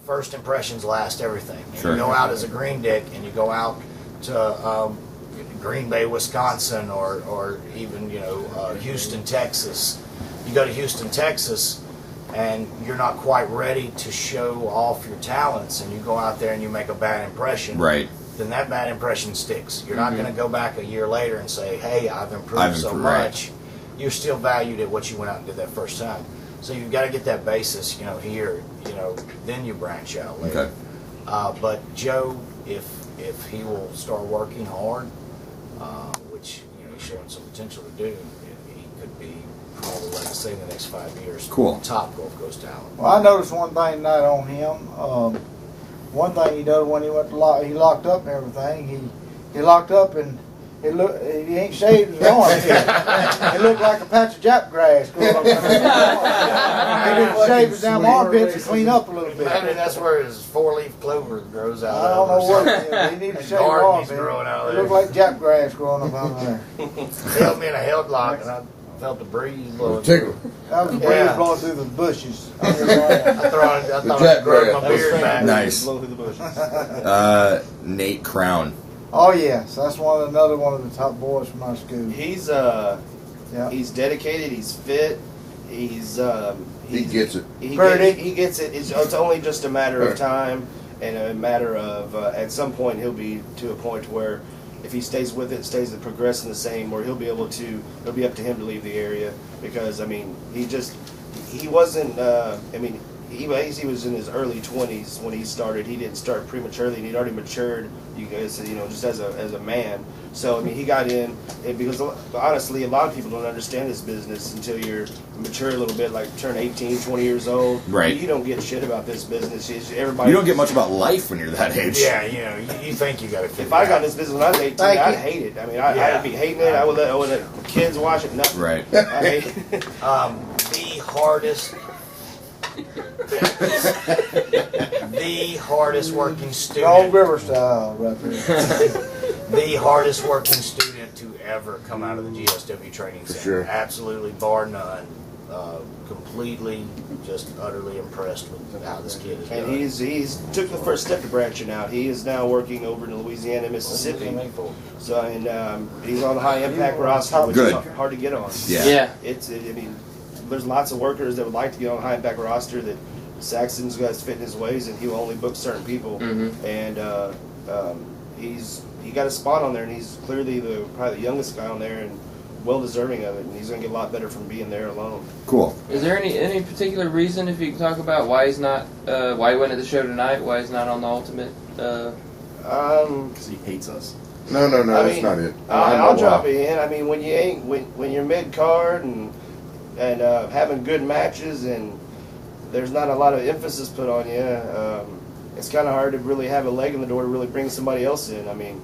first impressions last everything. And Sure. you go out as a green dick and you go out to Green Bay, Wisconsin, or even Houston, Texas. You go to Houston, Texas, and you're not quite ready to show off your talents, and you go out there and you make a bad impression. Right. Then that bad impression sticks. You're not going to go back a year later and say, "Hey, I've improved so much." You're still valued at what you went out and did that first time. So you've got to get that basis, here, then you branch out later. Okay. But Joe, if he will start working hard, which he's showing some potential to do, he could be probably, like I say, in the next 5 years, cool, top Gulf Coast talent. Well, I noticed one thing tonight on him. One thing he did when he went to he locked up and everything. He locked up and he ain't shaved his arm. It looked like a patch of Jap grass growing up. He didn't shave his damn armpits and clean up a little bit. Maybe that's where his 4-leaf clover grows out. I don't know what it is. He needs to shave his armpits. Growing out It there. looked like Jap grass growing up out there. He held me in a held lock, and I felt the breeze blowing. Tickle. That was the breeze blowing through the bushes. I thought I'd grow my beard back. Nice. Blow through the bushes. Nate Crown. Oh yes, that's another one of the top boys from our school. He's Yeah. he's dedicated. He's fit. He's He gets it. He Pretty. gets it. It's only just a matter of time and a matter of at some point he'll be to a point where if he stays with it, stays progressing the same, where he'll be able to. It'll be up to him to leave the area because he wasn't. He was in his early 20s when he started. He didn't start prematurely, and he'd already matured. You guys, just as a man. So he got in because honestly, a lot of people don't understand this business until you're mature a little bit, like turn 18, 20 years old. Right. You don't get shit about this business. Everybody. You don't get much about life when you're that age. Yeah, you think you got to figure If I got it out. this business when I was 18, I'd hate it. I'd be hating it. I would let the kids watch it. Nothing. Right. I hate it. The hardest working Old student. River style right there. The hardest working student to ever come out of the GSW training center. sure. Absolutely, bar none. Completely, just utterly impressed with how this kid is And doing. he's took the first step to branching out. He is now working over in Louisiana, Mississippi. So he's on the high impact roster, which Good. is hard to get on. Yeah. There's lots of workers that would like to get on the high impact roster that Saxon's got fit in his ways, and he will only book certain people. Mm-hmm. And he got a spot on there, and he's clearly probably the youngest guy on there, and well deserving of it. And he's going to get a lot better from being there alone. Cool. Is there any particular reason, if you can talk about why he's not, why he went to the show tonight, why he's not on the Ultimate? Because he hates us. No, that's not it. I'll drop it in. When you ain't when you're mid card and having good matches and there's not a lot of emphasis put on you, it's kind of hard to really have a leg in the door to really bring somebody else in. I'm in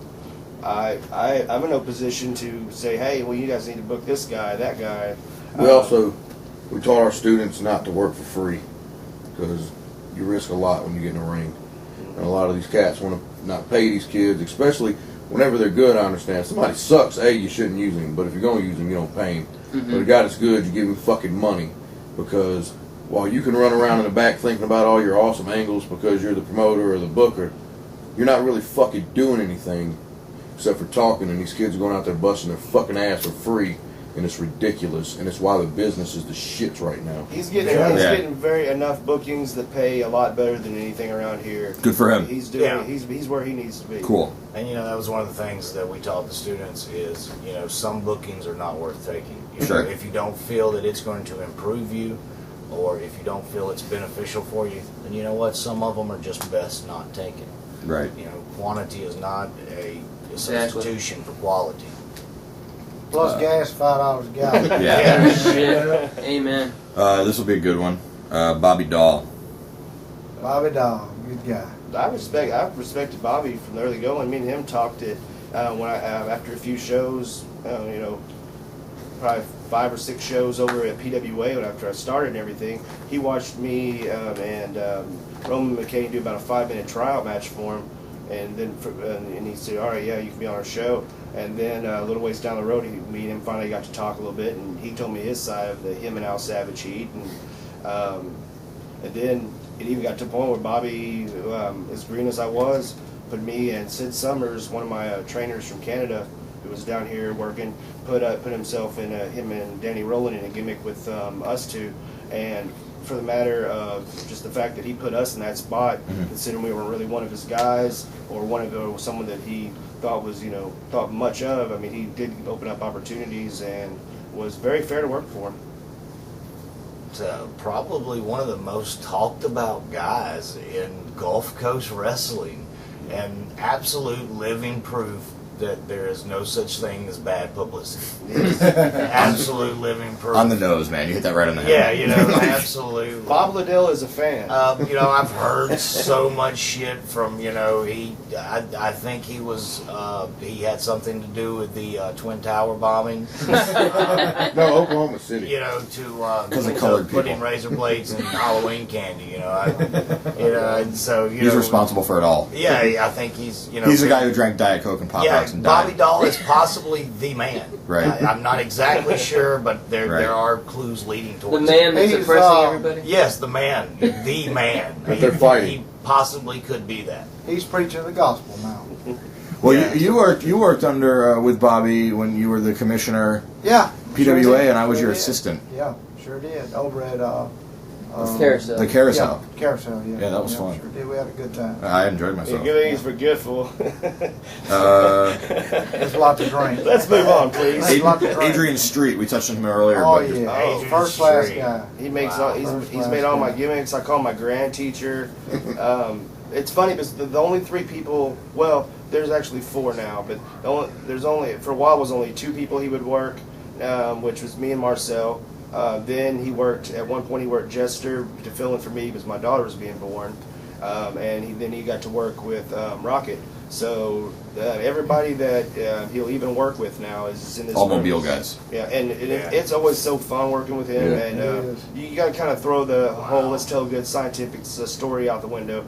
no position to say, hey, well, you guys need to book this guy, that guy. We taught our students not to work for free because you risk a lot when you get in the ring. And a lot of these cats want to not pay these kids, especially whenever they're good. I understand. If somebody sucks, you shouldn't use him. But if you're going to use him, you don't pay him. Mm-hmm. But a guy that's good, you give him fucking money because while you can run around in the back thinking about all your awesome angles because you're the promoter or the booker, you're not really fucking doing anything except for talking, and these kids are going out there busting their fucking ass for free, and it's ridiculous, and it's why the business is the shits right now. He's getting enough bookings that pay a lot better than anything around here. Good for him. He's doing. He's where he needs to be. Cool. And that was one of the things that we taught the students is, some bookings are not worth taking. Sure. If you don't feel that it's going to improve you, or if you don't feel it's beneficial for you, then you know what? Some of them are just best not taken. Right. Quantity is not a substitution for quality. Plus gas, $5 a gallon. Yeah. Amen. This will be a good one. Bobby Dahl. Bobby Dahl, good guy. I've respected Bobby from the early going. Me and him talked it after a few shows. Probably 5 or 6 shows over at PWA after I started and everything. He watched me and Roman McCain do about a 5-minute tryout match for him, and then and he said, "All right, yeah, you can be on our show." And then a little ways down the road, me and him finally got to talk a little bit, and he told me his side of him and Al Savage heat, and then it even got to the point where Bobby, as green as I was, put me and Sid Summers, one of my trainers from Canada, who was down here working, put himself in him and Danny Rowland in a gimmick with us two, and for the matter of just the fact that he put us in that spot, considering we weren't really one of his guys or someone that he thought was thought much of. I mean, he did open up opportunities and was very fair to work for. Probably one of the most talked about guys in Gulf Coast wrestling, and absolute living proof that there is no such thing as bad publicity. Absolute living proof. On the nose, man. You hit that right on the Yeah, head. absolutely. Bob Liddell is a fan. I've heard so much shit from, I think he was, he had something to do with the Twin Tower bombing. No, Oklahoma City. Because of colored putting people. razor blades in Halloween candy, and so, He's responsible for it all. Yeah, I think he's, He's the guy who drank Diet Coke and Pop yeah, Rocks and Bobby died. Dahl is possibly the man. Right. I'm not exactly sure, but there Right. are clues leading The towards man that's He's, impressing everybody. Yes, the man. The man. But they're fighting. He possibly could be that. He's preaching the gospel now. Well, Yeah. you worked under with Bobby when you were the commissioner, Yeah. PWA, sure did, and I was sure your did. assistant. Yeah, sure did. Over at Carousel. The carousel. Yeah, carousel. Yeah, Yeah, that was fun. Sure did. We had a good time. I enjoyed Yeah, myself. good things forgetful. There's a lot to drink. Let's move on, please. There's a lot to drink. Adrian Street, we touched on him earlier. Oh but yeah, Adrian first class Street. guy. He makes Wow. he's made all my gimmicks. I call him my grand teacher. It's funny because the only three people, well, there's actually four now, but there's only for a while was only two people he would work, which was me and Marcel. Then at one point he worked Jester to fill in for me because my daughter was being born, and then he got to work with Rocket. So everybody that he'll even work with now is in this all group. mobile guys. Yeah, and it's always so fun working with him, Yeah. and It is. you got to kind of throw the whole let's tell a good scientific story out the window.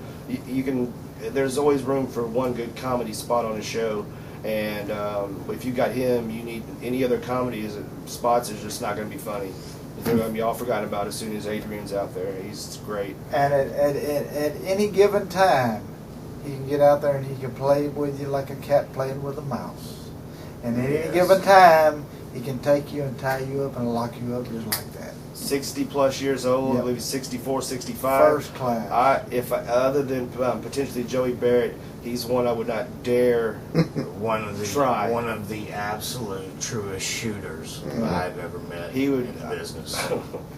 You can. There's always room for one good comedy spot on a show, and if you got him, you need any other comedy spots is just not going to be funny. They're going to be all forgotten about as soon as Adrian's out there. He's great. And at any given time, he can get out there and he can play with you like a cat playing with a mouse. And at any given time, he can take you and tie you up and lock you up just like that. 60 plus years old, I Yep. believe he's 64, 65. First class. Other than potentially Joey Barrett, he's one I would not dare. One of the absolute truest shooters I've ever met He would- in the business.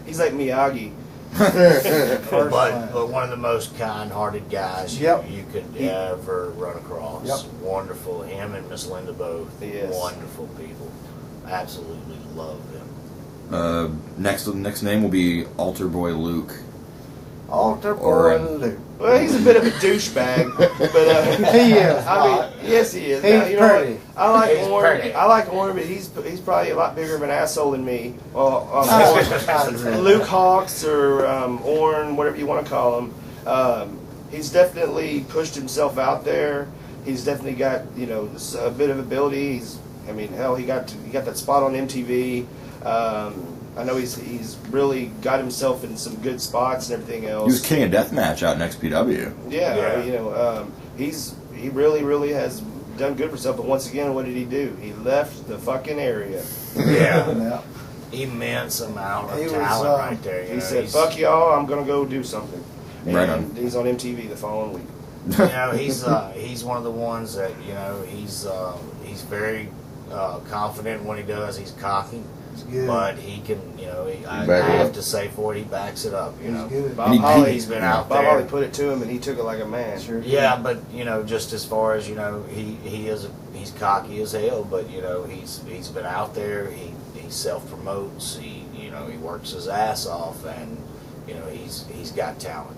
He's like Miyagi. First but class. one of the most kind-hearted guys Yep. you could ever run across. Yep. Wonderful. Him and Miss Linda both. Yes. Wonderful people. Absolutely love them. Next name will be Altar Boy Luke. Altar Or, boy Luke. Well, he's a bit of a douchebag, but He is. I mean, yes, he is. He's Now, you know pretty. what? I like He's Orin. pretty. I like Orin, but he's probably a lot bigger of an asshole than me. Well, I agree. Luke Hawks or Orin, whatever you want to call him. He's definitely pushed himself out there. He's definitely got a bit of ability. He got that spot on MTV. I know he's really got himself in some good spots and everything else. He was king of deathmatch out in XPW. Yeah. He really has done good for himself. But once again, what did he do? He left the fucking area. Yeah. Yeah. Immense amount of He was, talent right there. He said, "Fuck y'all, I'm gonna go do something." And Right on. he's on MTV the following week. He's one of the ones that he's very confident when he does. He's cocky, He's good. but he can I back it have up. to say for it, he backs it up. He's good. Bob Holly, He's been out Bob there. Holly put it to him, and he took it like a man. Sure did. Yeah, but just as far as he's cocky as hell, but he's been out there. He self promotes. He works his ass off, and he's got talent.